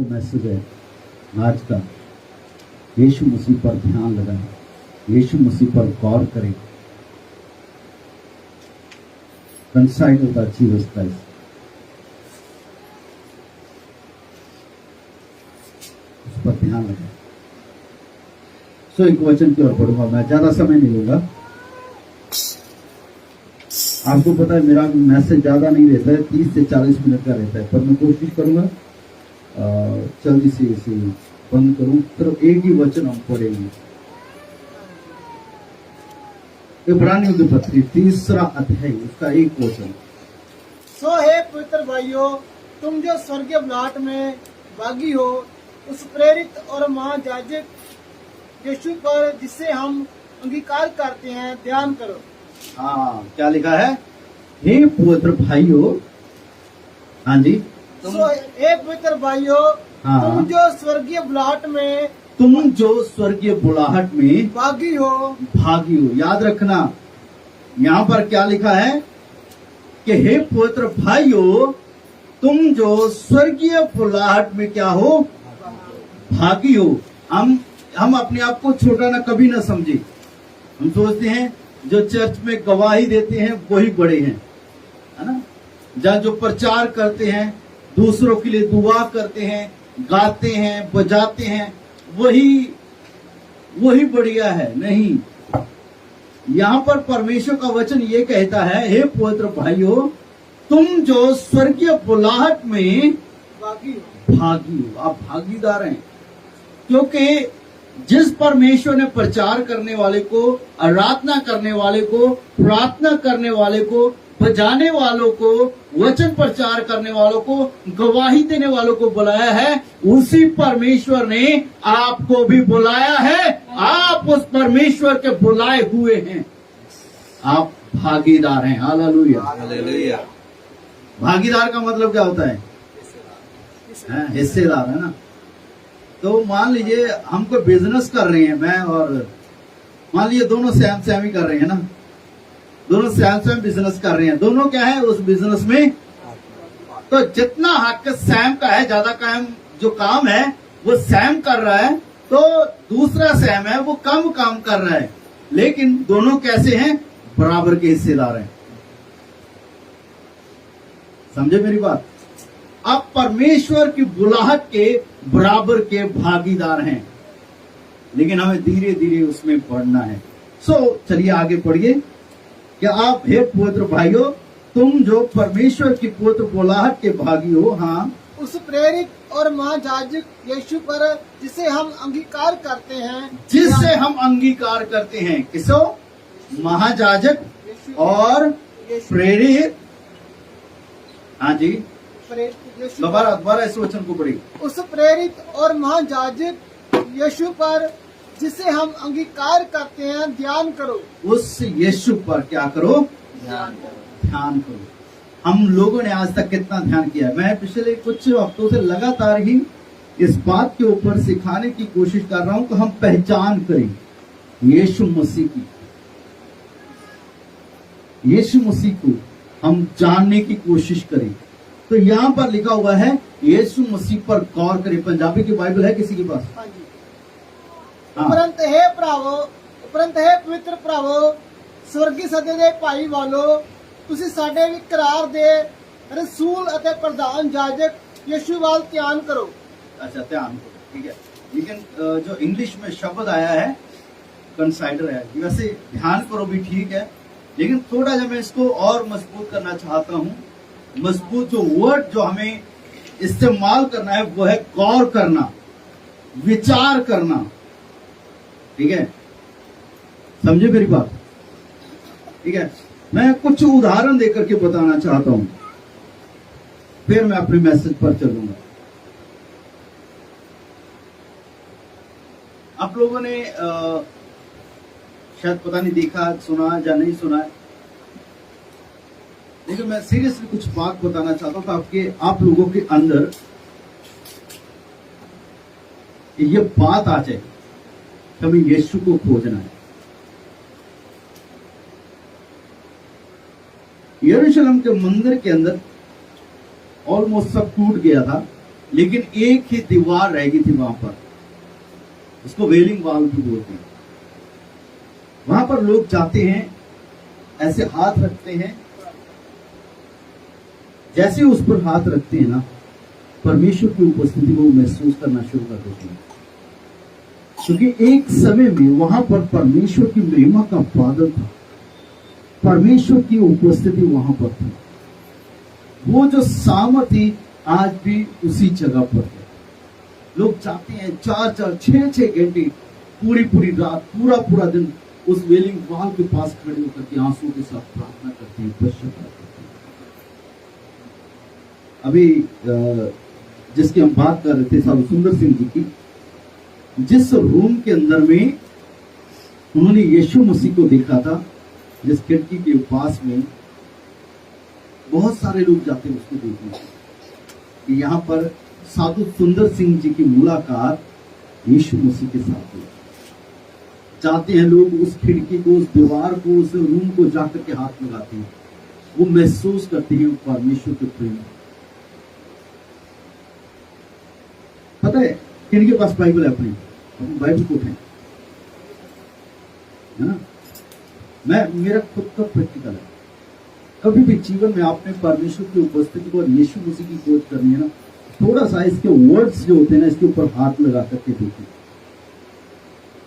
Message है आज का। यीशु मसीह पर ध्यान लगाएं, यीशु मसीह पर गौर करें। Consider the Jesus Christ. उस पर ध्यान लगाएं। एक वचन की ओर बढ़ूंगा, मैं ज्यादा समय नहीं लूंगा। आपको पता है मेरा मैसेज ज्यादा नहीं रहता है, 30 से 40 मिनट का रहता है, पर मैं कोशिश करूंगा जल्दी से इसे बंद करूं। तो एक ही वचन हम पढ़ेंगे, इब्रानियों की पत्री 3 अध्याय उसका एक वचन। सो हे पवित्र भाइयों, तुम जो स्वर्गीय बुलाहट में भागी हो, उस प्रेरित और महायाजक यीशु पर जिसे हम अंगीकार करते हैं ध्यान करो। हाँ, क्या लिखा है? हे पवित्र भाइयों, हाँ जी, सो हे पवित्र भाइयों, हाँ, तुम जो स्वर्गीय बुलाहट में भागी हो। याद रखना, यहाँ पर क्या लिखा है कि हे पवित्र भाइयों, तुम जो स्वर्गीय बुलाहट में क्या हो? भागी हो। हम अपने आप को छोटा ना कभी ना समझे। हम सोचते हैं जो चर्च में गवाही देते हैं वही बड़े हैं, है ना। जहाँ जो प्रचार करते हैं, दूसरों के लिए दुआ करते हैं, गाते हैं, बजाते हैं, वही बढ़िया है। नहीं, यहाँ पर परमेश्वर का वचन ये कहता है, हे पवित्र भाइयों, तुम जो स्वर्गीय बुलाहट में भागी हो। आप भागीदार हैं, क्योंकि जिस परमेश्वर ने प्रचार करने वाले को, आराधना करने वाले को, प्रार्थना करने वाले को, बजाने वालों को, वचन प्रचार करने वालों को, गवाही देने वालों को बुलाया है, उसी परमेश्वर ने आपको भी बुलाया है। आप उस परमेश्वर के बुलाए हुए हैं, आप भागीदार हैं। Hallelujah, hallelujah. भागीदार का मतलब क्या होता है? हिस्सेदार, है ना। तो मान लीजिए हम कोई बिजनेस कर रहे हैं, मैं और मान लीजिए दोनों सेम ही कर रहे हैं ना, दोनों सेम बिजनेस कर रहे हैं। दोनों क्या है उस बिजनेस में? तो जितना हक सैम का है, ज्यादा काम जो काम है वो सैम कर रहा है, तो दूसरा सैम है वो कम काम कर रहा है, लेकिन दोनों कैसे हैं? बराबर के हिस्सेदार हैं। समझे मेरी बात? आप परमेश्वर की बुलाहट के बराबर के भागीदार हैं, लेकिन हमें धीरे धीरे उसमें बढ़ना है। चलिए आगे पढ़िए। क्या आप हे पवित्र भाइयों, तुम जो परमेश्वर की पवित्र बुलाहट के भागी हो, हाँ, उस प्रेरित और महायाजक यीशु पर जिसे हम अंगीकार करते हैं। किसो? महायाजक और प्रेरित। हाँ जी, दोबारा इस वचन को पढ़िए। उस प्रेरित और महायाजक यीशु पर जिसे हम अंगीकार करते हैं ध्यान करो। उस यीशु पर क्या करो? ध्यान करो। हम लोगों ने आज तक कितना ध्यान किया? मैं पिछले कुछ हफ्तों से लगातार ही इस बात के ऊपर सिखाने की कोशिश कर रहा हूं कि हम पहचान करें यीशु मसीह की, यीशु मसीह को हम जानने की कोशिश करें। तो यहाँ पर लिखा हुआ है यीशु मसीह पर गौर करें। पंजाबी की बाइबल है किसी के पास? हाँ जी। उपरंत है पवित्र भरावो, स्वर्गी सदे दे भाई वालो, तुसी साडे भी करार दे रसूल अते प्रधान याजक यीशु वाल ध्यान करो। अच्छा, ध्यान करो, ठीक है। लेकिन जो इंग्लिश में शब्द आया है कंसाइडर है। वैसे ध्यान करो भी ठीक है, लेकिन थोड़ा जब मैं इसको और मजबूत करना चाहता हूँ, मजबूत जो वर्ड जो हमें इस्तेमाल करना है वो है गौर करना, विचार करना, ठीक है। समझे मेरी बात? ठीक है। मैं कुछ उदाहरण देकर के बताना चाहता हूं, फिर मैं अपने मैसेज पर चलूंगा। आप लोगों ने शायद पता नहीं देखा, सुना या नहीं सुना है, लेकिन मैं सीरियसली कुछ बात बताना चाहता हूं ताकि आप लोगों के अंदर ये बात आ जाए कि हमें यीशु को खोजना है। यरूशलेम के मंदिर के अंदर ऑलमोस्ट सब टूट गया था, लेकिन एक ही दीवार रह गई थी वहां पर, उसको वेलिंग वॉल भी बोलते हैं। वहां पर लोग जाते हैं, ऐसे हाथ रखते हैं, जैसे उस पर हाथ रखते हैं ना, परमेश्वर की उपस्थिति को महसूस करना शुरू कर देते हैं। क्योंकि एक समय में वहां पर परमेश्वर की महिमा का बादल था, परमेश्वर की उपस्थिति वहां पर थी। वो जो सामर्थ थी आज भी उसी जगह पर है। लोग जाते हैं 4-4, 6-6 घंटे, पूरी रात, पूरा दिन उस वेलिंग वॉल के पास खड़े होकर के आंसू के साथ प्रार्थना करते हैं, पश्चाताप करते हैं। अभी जिसकी हम बात कर रहे थे साधु सुंदर सिंह जी की, जिस रूम के अंदर में उन्होंने यीशु मसीह को देखा था, जिस खिड़की के पास में बहुत सारे लोग जाते हैं उसको देखने कि यहाँ पर साधु सुंदर सिंह जी की मुलाकात यीशु मसीह के साथ हुई। जाते हैं लोग उस खिड़की को, उस दीवार को, उस रूम को जाकर के हाथ लगाते हैं, वो महसूस करते हैं परमेश्वर के प्रेम। पता है किनके पास बाइबल है? अपनी बाइबल को उठाएं, है ना। मेरा खुद का प्रैक्टिकल है। कभी भी जीवन में आपने परमेश्वर की उपस्थिति को और यीशु मसीह की खोज करनी है ना, थोड़ा सा इसके वर्ड्स जो होते हैं ना, इसके ऊपर हाथ लगा करके देखें,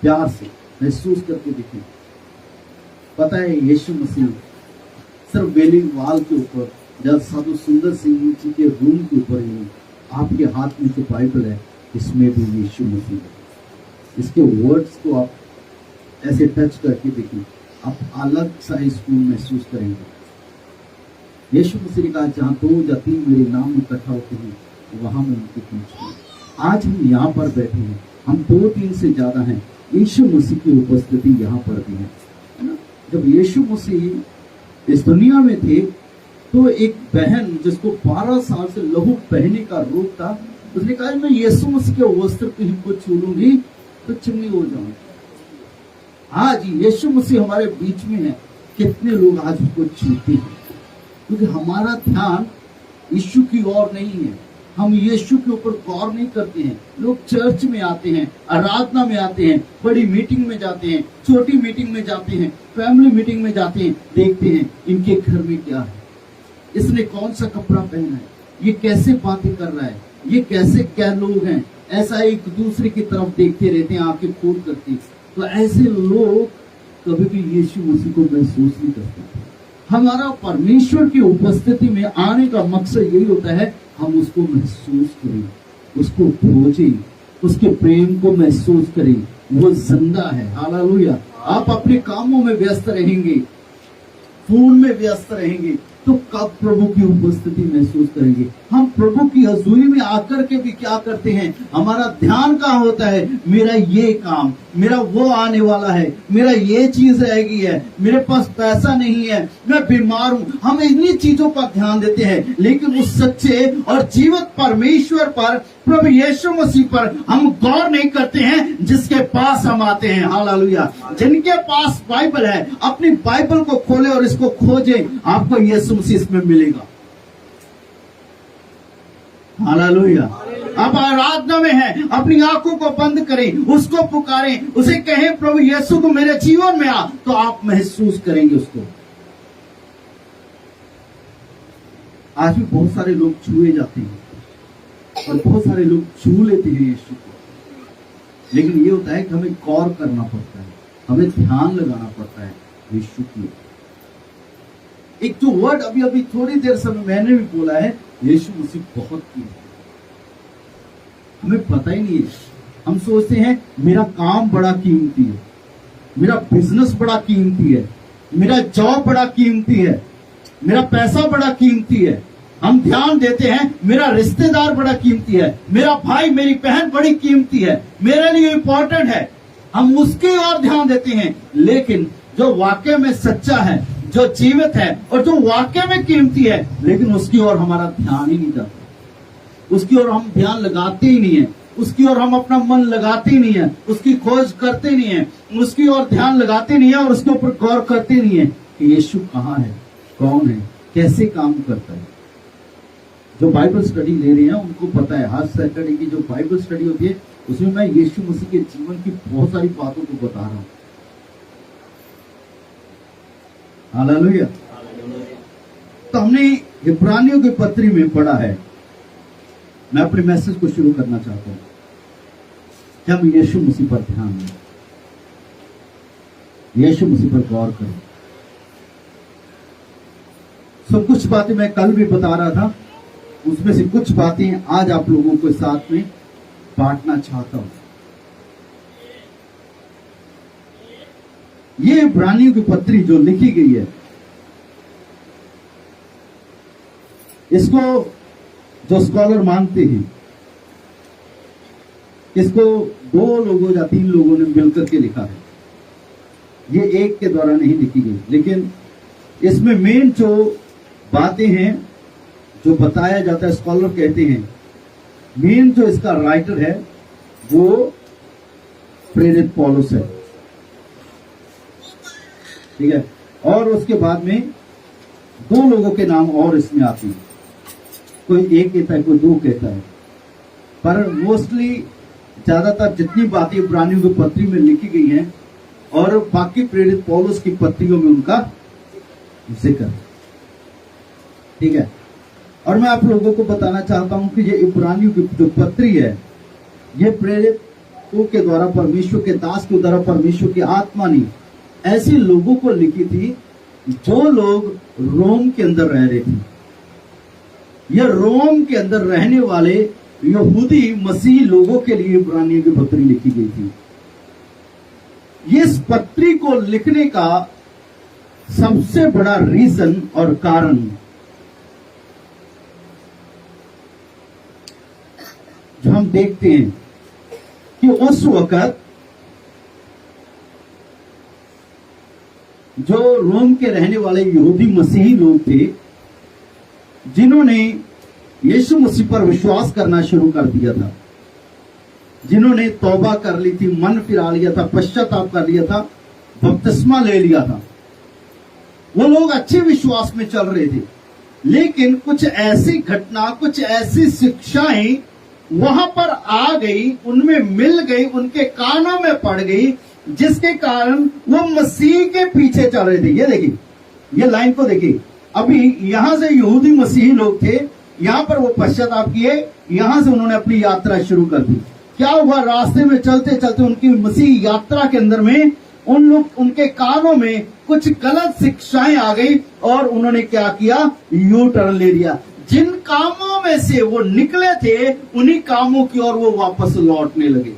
प्यार से महसूस करके देखें। पता है यीशु मसीह सिर्फ वेलिंग वॉल के ऊपर, जब साधु सुंदर सिंह जी के रूम के ऊपर ही, आपके हाथ में जो बाइबल है इसमें भी यीशु मसीह है। इसके वर्ड्स को आप ऐसे टच करके देखें, आप अलग सा इसको महसूस करेंगे। यीशु मसीह ने कहा, जहां 2 या 3 मेरे नाम इकट्ठा होते हैं वहां मैं उनके बीच में। आज हम यहाँ पर बैठे हैं, हम 2-3 से ज्यादा हैं, यीशु मसीह की उपस्थिति यहाँ पर भी है ना। जब यीशु मसीह इस दुनिया में थे तो एक बहन जिसको 12 साल से लहू बहने का रोग था, उसने कहा मैं यीशु मसीह के वस्त्र को छू लूंगी तो चंगी हो जाऊंगी। आज यीशु मसीह हमारे बीच में है, कितने लोग आज उसको छूते हैं? क्योंकि हमारा ध्यान यीशु की ओर नहीं है, हम यीशु के ऊपर गौर नहीं करते हैं। लोग चर्च में आते हैं, आराधना में आते हैं, बड़ी मीटिंग में जाते हैं, छोटी मीटिंग में जाते हैं, फैमिली मीटिंग में जाते हैं, देखते हैं इनके घर में क्या है, इसने कौन सा कपड़ा पहना है, ये कैसे बातें कर रहा है, ये कैसे क्या लोग हैं, ऐसा एक दूसरे की तरफ देखते रहते हैं आंखें खोल करके। तो ऐसे लोग कभी भी यीशु मसीह को महसूस नहीं करते। हमारा परमेश्वर की उपस्थिति में आने का मकसद यही होता है, हम उसको महसूस करें, उसको खोजें, उसके प्रेम को महसूस करें। वो जिंदा है। हालेलुया। आप अपने कामों में व्यस्त रहेंगे, फोन में व्यस्त रहेंगे, तो कब प्रभु की उपस्थिति महसूस करेंगे? हम प्रभु की हजूरी में आकर के भी क्या करते हैं? हमारा ध्यान कहाँ होता है? मेरा ये काम, मेरा वो आने वाला है, मेरा ये चीज रह गई है, मेरे पास पैसा नहीं है, मैं बीमार हूं। हम इन्हीं चीजों पर ध्यान देते हैं, लेकिन उस सच्चे और जीवित परमेश्वर पर, प्रभु यीशु मसीह पर हम गौर नहीं करते हैं जिसके पास हम आते हैं। हालेलुया। जिनके पास बाइबल है, अपनी बाइबल को खोले और इसको खोजें, आपको यीशु मसीह इसमें मिलेगा। हालेलुया। आप आराधना में हैं, अपनी आंखों को बंद करें, उसको पुकारें, उसे कहें प्रभु यीशु को मेरे जीवन में आ, तो आप महसूस करेंगे उसको। आज भी बहुत सारे लोग छुए जाते हैं और बहुत सारे लोग छू लेते हैं यीशु को, लेकिन ये होता है कि हमें गौर करना पड़ता है, हमें ध्यान लगाना पड़ता है यीशु की। एक जो वर्ड अभी अभी थोड़ी देर समय मैंने भी बोला है, यीशु मसीह बहुत कीमती है। हमें पता ही नहीं है, हम सोचते हैं मेरा काम बड़ा कीमती है, मेरा बिजनेस बड़ा कीमती है, मेरा जॉब बड़ा कीमती है, मेरा पैसा बड़ा कीमती है। हम ध्यान देते हैं मेरा रिश्तेदार बड़ा कीमती है, मेरा भाई मेरी बहन बड़ी कीमती है, मेरे लिए इंपॉर्टेंट है, हम उसकी ओर ध्यान देते हैं। लेकिन जो वाकई में सच्चा है, जो जीवित है और जो वाकई में कीमती है, लेकिन उसकी ओर हमारा ध्यान ही नहीं जाता, उसकी ओर हम ध्यान लगाते ही नहीं है, उसकी ओर हम अपना मन लगाते ही नहीं है, उसकी खोज करते नहीं है, उसकी ओर ध्यान लगाते नहीं है और उसके ऊपर गौर करते नहीं है कि यीशु कहाँ है, कौन है, कैसे काम करता है। जो बाइबल स्टडी ले रहे हैं उनको पता है, हर सैटरडे की जो बाइबल स्टडी होती है उसमें मैं यीशु मसीह के जीवन की बहुत सारी बातों को बता रहा हूं। हालेलुया। तो हमने इब्रानियों के पत्री में पढ़ा है। मैं अपने मैसेज को शुरू करना चाहता हूं कि हम यीशु मसीह पर ध्यान दें, यीशु मसीह पर गौर करें। सब कुछ बातें मैं कल भी बता रहा था, उसमें से कुछ बातें आज आप लोगों के साथ में बांटना चाहता हूं। ये इब्रानियों की पत्री जो लिखी गई है, इसको जो स्कॉलर मानते हैं, इसको 2 लोगों या 3 लोगों ने मिलकर के लिखा है। ये एक के द्वारा नहीं लिखी गई, लेकिन इसमें मेन जो बातें हैं जो बताया जाता है, स्कॉलर कहते हैं मेन जो इसका राइटर है वो प्रेरित पौलुस है, ठीक है। और उसके बाद में 2 लोगों के नाम और इसमें आते हैं, कोई 1 कहता है, कोई 2 कहता है, पर मोस्टली ज्यादातर जितनी बातें इब्रानियों की पत्री में लिखी गई हैं और बाकी प्रेरित पौलुस की पत्रियों में उनका जिक्र है, ठीक है। और मैं आप लोगों को बताना चाहता हूं कि ये इब्रानियों की जो पत्री है, ये प्रेरितों के द्वारा, परमेश्वर के दास के द्वारा परमेश्वर की आत्मा ने ऐसे लोगों को लिखी थी जो लोग रोम के अंदर रह रहे थे। यह रोम के अंदर रहने वाले यहूदी मसीही लोगों के लिए इब्रानियों की पत्री लिखी गई थी। इस पत्री को लिखने का सबसे बड़ा रीजन और कारण जो हम देखते हैं कि उस वक्त जो रोम के रहने वाले यहूदी मसीही लोग थे, जिन्होंने यीशु मसीह पर विश्वास करना शुरू कर दिया था, जिन्होंने तौबा कर ली थी, मन फिरा लिया था, पश्चाताप कर लिया था, बपतिस्मा ले लिया था, वो लोग अच्छे विश्वास में चल रहे थे। लेकिन कुछ ऐसी घटना, कुछ ऐसी शिक्षाएं वहां पर आ गई, उनमें मिल गई, उनके कानों में पड़ गई, जिसके कारण वो मसीह के पीछे चल रहे थे। ये देखिए, ये लाइन को देखिए, अभी यहां से यहूदी मसीही लोग थे, यहां पर वो पश्चाताप किए, यहां से उन्होंने अपनी यात्रा शुरू कर दी। क्या हुआ, रास्ते में चलते चलते उनकी मसीह यात्रा के अंदर में उनके कानों में कुछ गलत शिक्षाएं आ गई और उन्होंने क्या किया, यू टर्न ले लिया। जिन कामों में से वो निकले थे, उन्हीं कामों की ओर वो वापस लौटने लगे।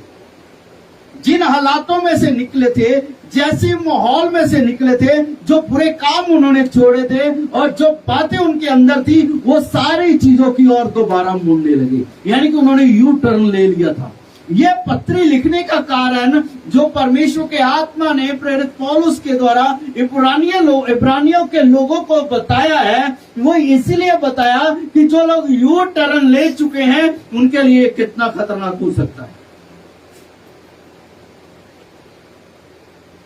जिन हालातों में से निकले थे, जैसे माहौल में से निकले थे, जो बुरे काम उन्होंने छोड़े थे और जो बातें उनके अंदर थी, वो सारी चीजों की ओर दोबारा मुड़ने लगे। यानी कि उन्होंने यू टर्न ले लिया था। ये पत्री लिखने का कारण जो परमेश्वर के आत्मा ने प्रेरित पौलुस के द्वारा इब्रानियों के लोगों को बताया है, वो इसलिए बताया कि जो लोग यू टर्न ले चुके हैं, उनके लिए कितना खतरनाक हो सकता है।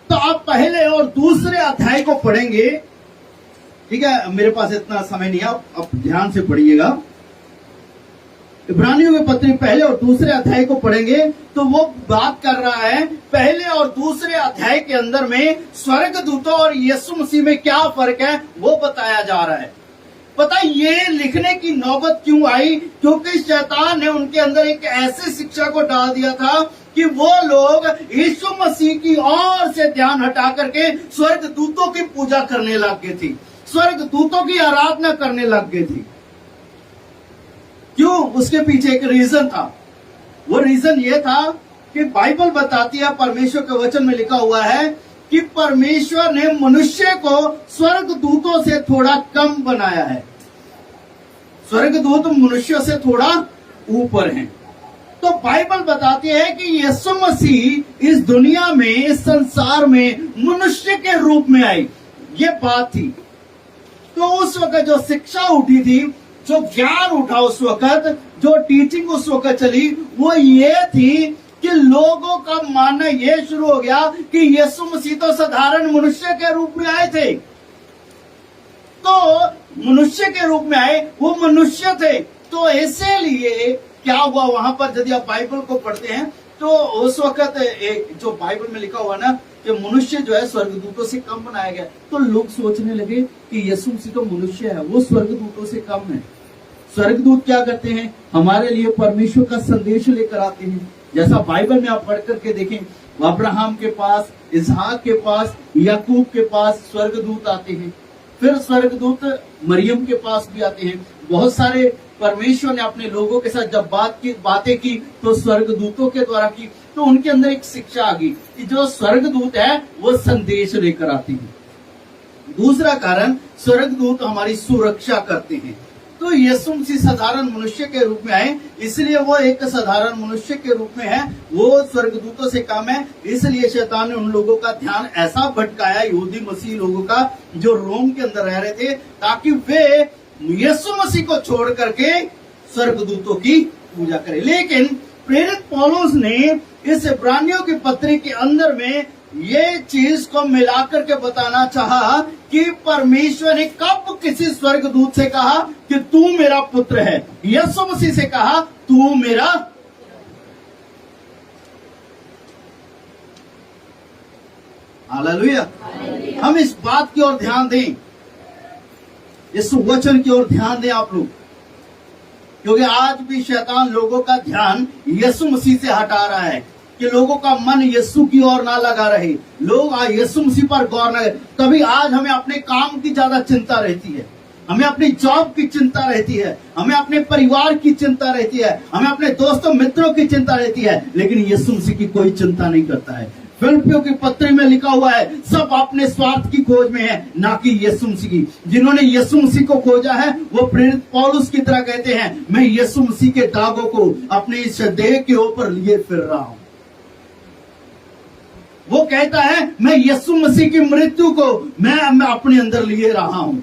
तो आप पहले और दूसरे अध्याय को पढ़ेंगे, ठीक है। मेरे पास इतना समय नहीं है, आप ध्यान से पढ़िएगा। इब्रानियों के पत्री पहले और दूसरे अध्याय को पढ़ेंगे तो वो बात कर रहा है पहले और दूसरे अध्याय के अंदर में स्वर्गदूतों और यीशु मसीह में क्या फर्क है, वो बताया जा रहा है। पता ये लिखने की नौबत क्यों आई? क्योंकि शैतान ने उनके अंदर एक ऐसी शिक्षा को डाल दिया था कि वो लोग यीशु मसीह की ओर से ध्यान हटा करके स्वर्गदूतों की पूजा करने लग गए थे, स्वर्गदूतों की आराधना करने लग गए थे। क्यों? उसके पीछे एक रीजन था। वो रीजन ये था कि बाइबल बताती है, परमेश्वर के वचन में लिखा हुआ है कि परमेश्वर ने मनुष्य को स्वर्गदूतों से थोड़ा कम बनाया है। स्वर्गदूत मनुष्य से थोड़ा ऊपर हैं। तो बाइबल बताती है कि यीशु मसीह इस दुनिया में, इस संसार में मनुष्य के रूप में आई, ये बात थी। तो उस वक्त जो शिक्षा उठी थी, जो ज्ञान उठा उस वक्त, जो टीचिंग उस वक्त चली, वो ये थी कि लोगों का मानना ये शुरू हो गया कि यीशु मसीह तो साधारण मनुष्य के रूप में आए थे। तो मनुष्य के रूप में आए, वो मनुष्य थे, तो इसीलिए क्या हुआ वहां पर, यदि आप बाइबल को पढ़ते हैं तो उस वक्त एक जो बाइबल में लिखा हुआ ना कि मनुष्य जो है स्वर्गदूतों से कम बनाया गया, तो लोग सोचने लगे कि यीशु मसीह तो मनुष्य है, वो स्वर्गदूतों से कम है। स्वर्गदूत क्या करते हैं? हमारे लिए परमेश्वर का संदेश लेकर आते हैं। जैसा बाइबल में आप पढ़ करके देखें, अब्राहम के पास, इसहाक के पास, याकूब के पास स्वर्गदूत आते हैं। फिर स्वर्गदूत मरियम के पास भी आते हैं। बहुत सारे परमेश्वर ने अपने लोगों के साथ जब बातें की तो स्वर्गदूतों के द्वारा की, तो उनके अंदर एक शिक्षा आ गई कि जो स्वर्गदूत है वो संदेश लेकर आते हैं। दूसरा कारण, स्वर्गदूत हमारी सुरक्षा करते हैं। तो यीशु मसीह साधारण मनुष्य के रूप में आए, इसलिए वो एक साधारण मनुष्य के रूप में है, वो स्वर्गदूतों से कम है। इसलिए शैतान ने उन लोगों का ध्यान ऐसा भटकाया, यहूदी मसीह लोगों का जो रोम के अंदर रह रहे थे, ताकि वे यीशु मसीह को छोड़ करके स्वर्गदूतों की पूजा करें। लेकिन प्रेरित पौलुस ने इस इब्रानियों की पत्री के अंदर में ये चीज को मिलाकर के बताना चाहा कि परमेश्वर ने कब किसी स्वर्गदूत से कहा कि तू मेरा पुत्र है, यीशु मसीह से कहा तू मेरा। हालेलुया। हम इस बात की ओर ध्यान दें, इस वचन की ओर ध्यान दें आप लोग, क्योंकि आज भी शैतान लोगों का ध्यान यीशु मसीह से हटा रहा है कि लोगों का मन यीशु की ओर ना लगा रहे, लोग यीशु मसीह पर गौर ना करें। तभी आज हमें अपने काम की ज्यादा चिंता रहती है, हमें अपनी जॉब की चिंता रहती है, हमें अपने परिवार की चिंता रहती है, हमें अपने दोस्तों मित्रों की चिंता रहती है, लेकिन यीशु मसीह की कोई चिंता नहीं करता है। फिलिप्पियों की पत्री में लिखा हुआ है, सब अपने स्वार्थ की खोज में है, ना कि यीशु मसीह की। जिन्होंने यीशु मसीह को खोजा है वो प्रेरित पौलुस की तरह कहते हैं, मैं यीशु मसीह के दागों को अपने इस देह के ऊपर लिए फिर रहा हूं। वो कहता है मैं यीशु मसीह की मृत्यु को मैं अपने अंदर लिए रहा हूं।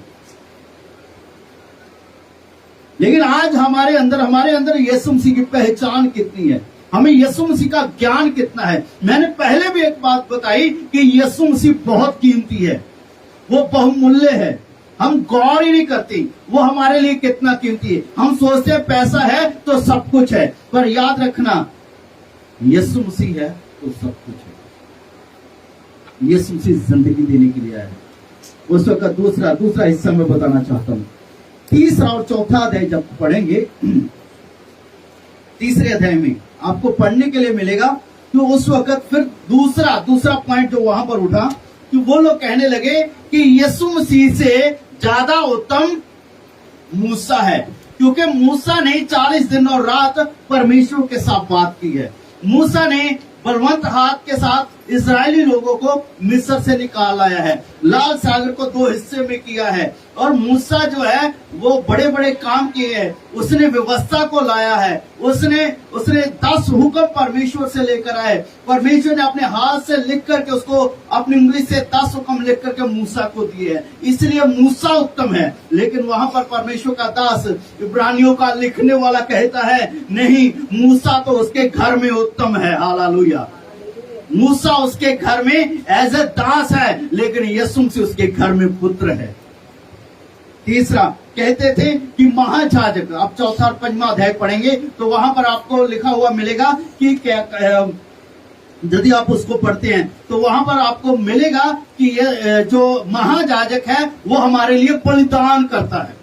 लेकिन आज हमारे अंदर यीशु मसीह की पहचान कितनी है, हमें यीशु मसीह का ज्ञान कितना है। मैंने पहले भी एक बात बताई कि यीशु मसीह बहुत कीमती है, वो बहुमूल्य है। हम गौर ही नहीं करते वो हमारे लिए कितना कीमती है। हम सोचते हैं पैसा है तो सब कुछ है, पर याद रखना यीशु मसीह है तो सब कुछ है। यीशु मसीह जिंदगी देने के लिए आया है। उस वक्त दूसरा हिस्सा में बताना चाहता हूं। तीसरा और चौथा अध्याय जब पढ़ेंगे, तीसरे अध्याय में आपको पढ़ने के लिए मिलेगा तो उस वक्त फिर दूसरा पॉइंट जो वहां पर उठा कि वो लोग कहने लगे कि यीशु मसीह से ज्यादा उत्तम मूसा है, क्योंकि मूसा ने 40 दिन और रात परमेश्वर के साथ बात की है। मूसा ने बलवंत हाथ के साथ इस्राएली लोगों को मिस्र से निकाल आया है, लाल सागर को 2 हिस्से में किया है, और मूसा जो है वो बड़े बड़े काम किए हैं। उसने व्यवस्था को लाया है, उसने 10 हुक्म परमेश्वर से लेकर आए। परमेश्वर ने अपने हाथ से लिख करके उसको अपनी उंगली से 10 हुक्म लिख करके मूसा को दिए हैं, इसलिए मूसा उत्तम है। लेकिन वहां पर परमेश्वर का दास इब्रानियों का लिखने वाला कहता है नहीं, मूसा तो उसके घर में उत्तम है। हालेलुया। मूसा उसके घर में एज ए दास है, लेकिन यीशु मसीह उसके घर में पुत्र है। तीसरा कहते थे कि महायाजक, आप चौथा और 5वां अध्याय पढ़ेंगे तो वहां पर आपको लिखा हुआ मिलेगा कि क्या, यदि आप उसको पढ़ते हैं तो वहां पर आपको मिलेगा कि ये जो महायाजक है वो हमारे लिए बलिदान करता है।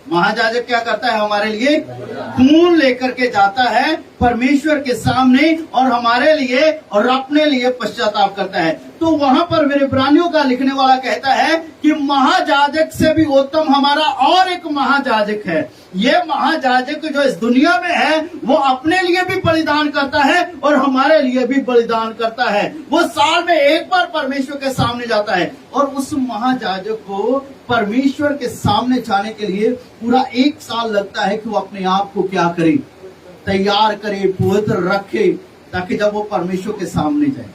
महायाजक क्या करता है? हमारे लिए खून लेकर के जाता है परमेश्वर के सामने और हमारे लिए और अपने लिए पश्चाताप करता है। तो वहां पर मेरे इब्रानियों का लिखने वाला कहता है कि महायाजक से भी उत्तम हमारा और एक महायाजक है। ये महायाजक जो इस दुनिया में है वो अपने लिए भी बलिदान करता है और हमारे लिए भी बलिदान करता है। वो साल में एक बार परमेश्वर के सामने जाता है, और उस महायाजक को परमेश्वर के सामने जाने के लिए पूरा 1 साल लगता है कि वो अपने आप को क्या करे, तैयार करे, पवित्र रखे, ताकि जब वो परमेश्वर के सामने जाए,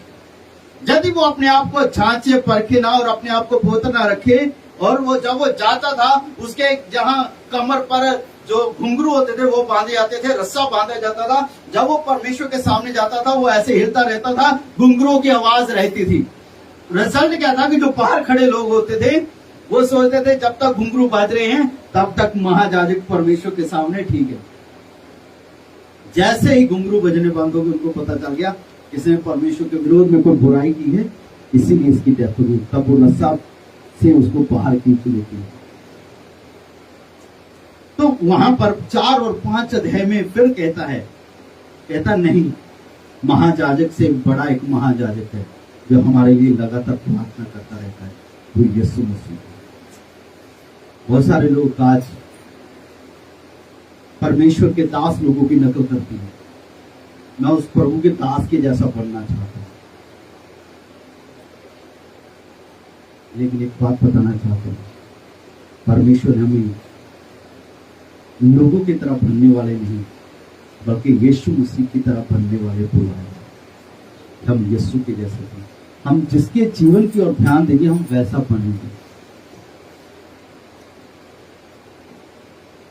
यदि वो अपने आप को छांचे परखे ना और अपने आप को पवित्र ना रखे, और वो जब वो जाता था उसके जहां कमर पर जो घुंघरू होते थे वो बांधे जाते थे, रस्सा बांधा जाता था। जब वो परमेश्वर के सामने जाता था वो ऐसे हिलता रहता था, घुंघरुओं की आवाज रहती थी। रिजल्ट क्या था कि जो बाहर खड़े लोग होते थे वो सोचते थे जब तक घुंघरू बाज रहे हैं तब तक महायाजक परमेश्वर के सामने ठीक है। जैसे ही घुंघरू बजने बंद हो गए उनको पता चल गया इसने परमेश्वर के विरोध में कोई बुराई की है, इसीलिए इसकी डेथ हो गई। तब वो रस्सा से उसको बाहर खींच लेते हैं। तो वहां पर 4 और 5 अध्याय में फिर कहता नहीं, महायाजक से बड़ा एक महायाजक है जो हमारे लिए लगातार प्रार्थना करता रहता है, वो यीशु मसीह। बहुत सारे लोग आज परमेश्वर के दास लोगों की नकल करती है। मैं उस प्रभु के दास के जैसा बनना चाहता हूं, लेकिन एक बात बताना चाहता हूं, परमेश्वर हमें लोगों की तरह बनने वाले नहीं बल्कि यीशु मसीह की तरह बनने वाले बुलाए। हम यीशु के जैसे हैं। हम जिसके जीवन की ओर ध्यान देंगे हम वैसा बनेंगे।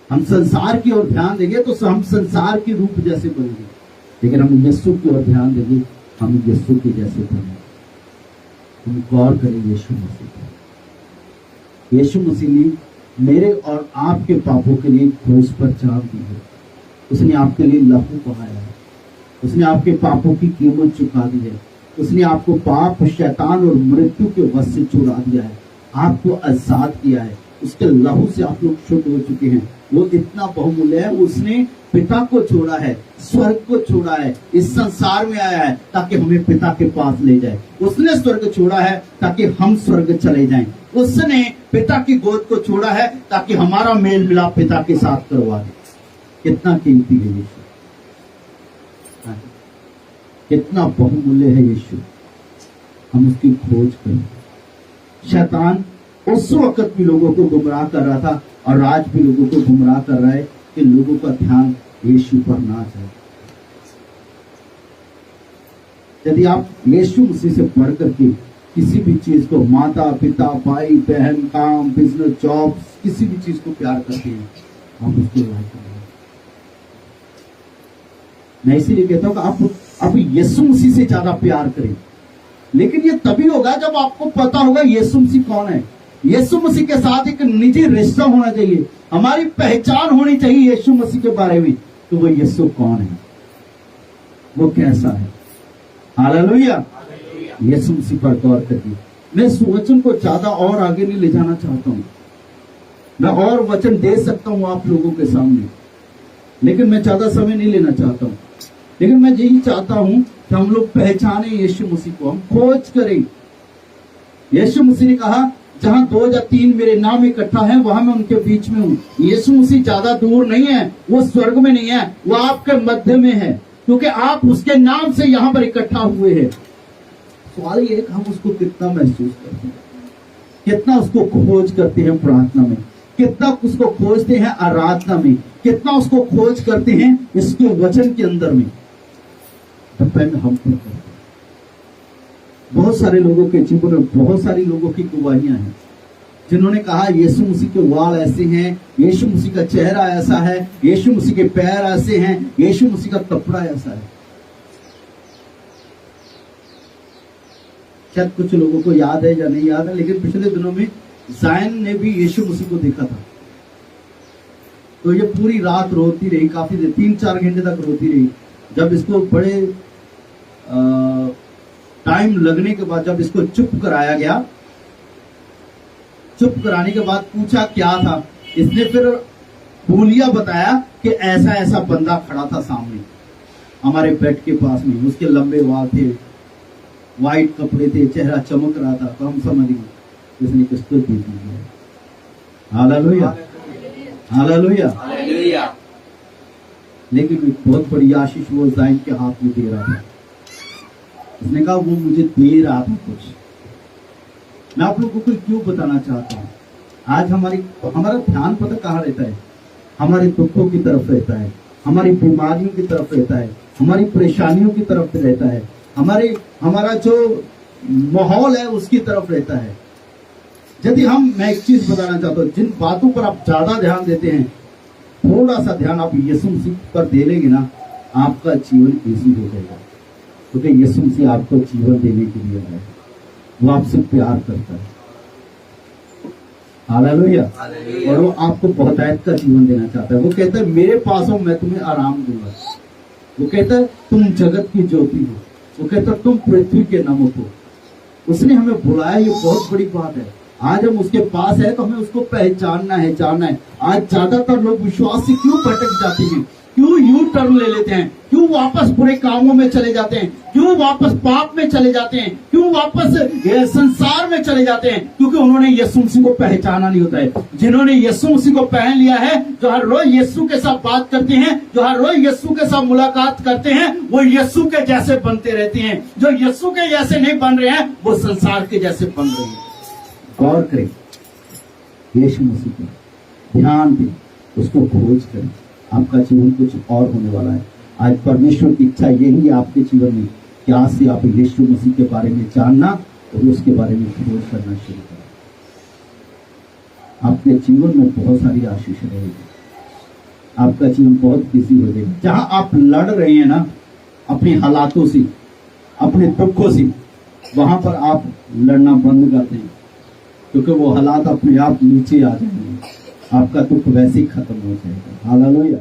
हम संसार की ओर ध्यान देंगे तो हम संसार के रूप जैसे बनेंगे, लेकिन हम यीशु की ओर ध्यान देंगे हम यीशु के जैसे बनेंगे। हम गौर करें यीशु मसीह पर। यीशु मसीह ने मेरे और आपके पापों के लिए क्रूस पर जान दी है। उसने आपके लिए लहू बहाया है। उसने आपके पापों की कीमत चुका दी है। उसने आपको पाप, शैतान और मृत्यु के वश से छुड़ा दिया है, आपको आजाद किया है। उसके लहू से आप लोग शुद्ध हो चुके हैं। वो इतना बहुमूल्य है, उसने पिता को छोड़ा है, स्वर्ग को छोड़ा है, इस संसार में आया है ताकि हमें पिता के पास ले जाए। उसने स्वर्ग छोड़ा है ताकि हम स्वर्ग चले जाएं। उसने पिता की गोद को छोड़ा है ताकि हमारा मेल मिलाप पिता के साथ करवा दे। कितना कीमती है यीशु, कितना बहुमूल्य है यीशु। हम उसकी खोज करें। शैतान उस वक्त भी लोगों को गुमराह कर रहा था और आज भी लोगों को गुमराह कर रहा है कि लोगों का ध्यान यीशु पर ना जाए। यदि आप यीशु मसीह से बढ़ करके किसी भी चीज को, माता पिता, भाई बहन, काम, बिजनेस, जॉब, किसी भी चीज को प्यार करते हैं, हम उसको लाइक करें। मैं इसीलिए कहता हूं कि आप यीशु मसीह से ज्यादा प्यार करें, लेकिन ये तभी होगा जब आपको पता होगा यीशु मसीह कौन है। यीशु मसीह के साथ एक निजी रिश्ता होना चाहिए। हमारी पहचान होनी चाहिए यीशु मसीह के बारे में, तो वो यीशु कौन है, वो कैसा है। हालेलुया। यीशु मसीह पर गौर करिए। मैं इस वचन को ज्यादा और आगे नहीं ले जाना चाहता हूं। मैं और वचन दे सकता हूं आप लोगों के सामने, लेकिन मैं ज्यादा समय नहीं लेना चाहता हूं। लेकिन मैं यही चाहता हूं कि हम लोग पहचाने यीशु मसीह को, हम खोज करें। यीशु मसीह ने कहा जहां 2 या 3 मेरे नाम इकट्ठा है वहां मैं उनके बीच में हूं। यीशु मसीह ज्यादा दूर नहीं है, वो स्वर्ग में नहीं है, वो आपके मध्य में है, क्योंकि आप उसके नाम से यहां पर इकट्ठा हुए हैं। सवाल ये है कि हम उसको कितना महसूस करते हैं, कितना उसको खोज करते हैं प्रार्थना में, कितना उसको खोजते हैं आराधना में, कितना उसको खोज करते हैं इसके वचन के अंदर में। डिपेंड हम पर करते हैं। बहुत सारे लोगों के जीवन में बहुत सारी लोगों की गवाहियां हैं जिन्होंने कहा यीशु मसीह के वाल ऐसे हैं, यीशु मसीह का चेहरा ऐसा है, यीशु मसीह के पैर ऐसे हैं, यीशु मसीह का कपड़ा ऐसा है। शायद कुछ लोगों को याद है या नहीं याद है, लेकिन पिछले दिनों में जायन ने भी यीशु मसीह को देखा था। तो ये पूरी रात रोती रही, काफी देर, 3-4 घंटे तक रोती रही। जब इसको बड़े टाइम लगने के बाद जब इसको चुप कराया गया, चुप कराने के बाद पूछा क्या था, इसने फिर बोलिया बताया कि ऐसा ऐसा बंदा खड़ा था सामने हमारे बेड के पास में, उसके लंबे बाल थे, व्हाइट कपड़े थे, चेहरा चमक रहा था। तो हम समझ गए इसने कुछ तो देख लिया। Hallelujah, hallelujah, hallelujah. लेकिन एक बहुत बड़ी आशीष वो जायन के हाथ में दे रहा था। उसने कहा वो मुझे दे रहा था कुछ। मैं आप लोगों को क्यों बताना चाहता हूँ, आज हमारा ध्यान पता कहाँ रहता है, हमारे दुखों की तरफ रहता है, हमारी बीमारियों की तरफ रहता है, हमारी परेशानियों की तरफ रहता है, हमारा जो माहौल है उसकी तरफ रहता है। यदि मैं एक चीज बताना चाहता हूँ, जिन बातों पर आप ज्यादा ध्यान देते हैं, थोड़ा सा ध्यान आप यीशु मसीह पर दे लेंगे ना, आपका जीवन इजी हो जाएगा। क्योंकि यीशु मसीह आपको जीवन देने के लिए आया है, वो आपसे प्यार करता है। हालेलुया। और वो आपको बहुतायत का जीवन देना चाहता है। वो कहता है मेरे पास हो, मैं तुम्हें आराम दूंगा। वो कहता है तुम जगत की ज्योति हो। वो कहता है तुम पृथ्वी के नमक हो। उसने हमें बुलाया, ये बहुत बड़ी बात है। आज हम उसके पास है तो हमें उसको पहचानना है, जानना है। आज ज्यादातर लोग विश्वास से क्यों भटक जाते हैं, क्यों यू टर्न ले लेते हैं, क्यों वापस बुरे कामों में चले जाते हैं, क्यों वापस पाप में चले जाते हैं, क्यों वापस संसार में चले जाते हैं? क्योंकि उन्होंने यीशु मसीह को पहचाना नहीं होता है। जिन्होंने यीशु मसीह को पहन लिया है, जो हर रोज यीशु के साथ बात करते हैं, जो हर रोज यीशु के साथ मुलाकात करते हैं, वो यीशु के जैसे बनते रहते हैं। जो यीशु के जैसे नहीं बन रहे हैं, वो संसार के जैसे बन रहे हैं। गौर करें, यीशु मसीह को ध्यान दें, उसको खोज करें। आपका जीवन कुछ और होने वाला है। आज परमेश्वर की इच्छा यही है आपके जीवन में कि आज से आप यीशु मसीह के बारे में जानना और उसके बारे में खोज करना शुरू करें। आपके जीवन में बहुत सारी आशीष रहेगी। आपका जीवन बहुत बिजी हो जाएगा। जहां आप लड़ रहे हैं ना अपने हालातों से, अपने दुखों से, वहां पर आप लड़ना बंद कर दें, क्योंकि वो हालात अपने आप नीचे आ जाएंगे। आपका दुख वैसे ही खत्म हो जाएगा। हालेलुया।